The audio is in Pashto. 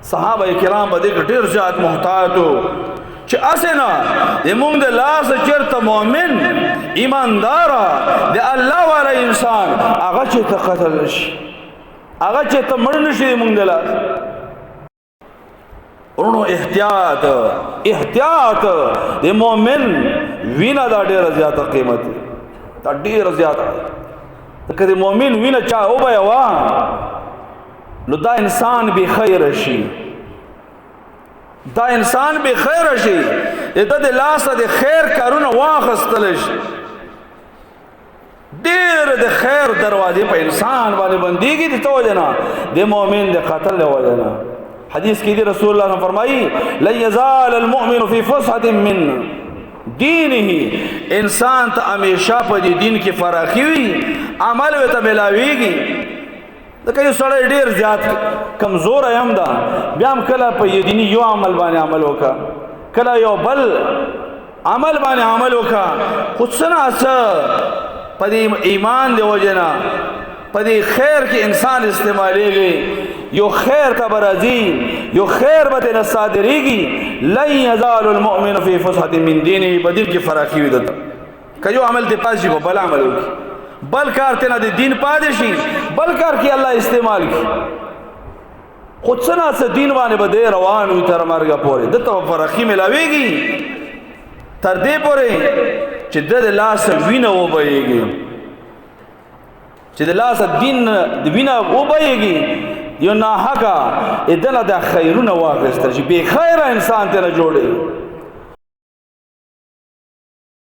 صحابه کرام به دې ډېر زیات محتاط وو چې اسنه د مونږ د لاس چرته مؤمن ایماندار د الله والا انسان هغه چې ته قتل شي هغه چې ته مړ نشي مونږ د لاس ورونو احتیاط د مؤمن وینا دا ډېر زیاته قیمت دا ډېر زیاته که د مؤمن وینا چا او به وا نو دا انسان به خیر شي دا انسان به خیر شي د لاس د خیر کارونه واخستل شي ډېر د خیر دروازې په انسان باندې بنديږي د توجنا د مؤمن د قتل له وجنا حدیث کې دی رسول الله نے فرمائی لن يزال المؤمن في فسحة من دینه انسان ته همیشه په دین کې فراخي وي عمل وته ملاويږي دغه یو سړی ډیر زیات کمزور ایم دا بیا هم کله په دیني یو عمل باندې عمل وکا کله یو بل عمل باندې عمل وکا خو څنګه په دې ایمان دی وجنا په دې خیر کې انسان استعمالېږي یو خیر ته برازي یو خیر به نه صادرېږي لن يزال المؤمن في فسحة من دينه بدل کې فراخي وي دته کيو عمل دې پاس شي بل عمل وکي بل کار ته نه دین پاتې شي بل کار کې الله استعمال کی خود څنګه دین باندې به روان وي تر مرګ پورې دته فراخي ملاويږي تر دې پورې چې د لاس وینه وبېږي چې د لاس دین د وینه وبېږي یو نه حقا ادله د خیرونه واغستل چې به خیر انسان ته نه جوړي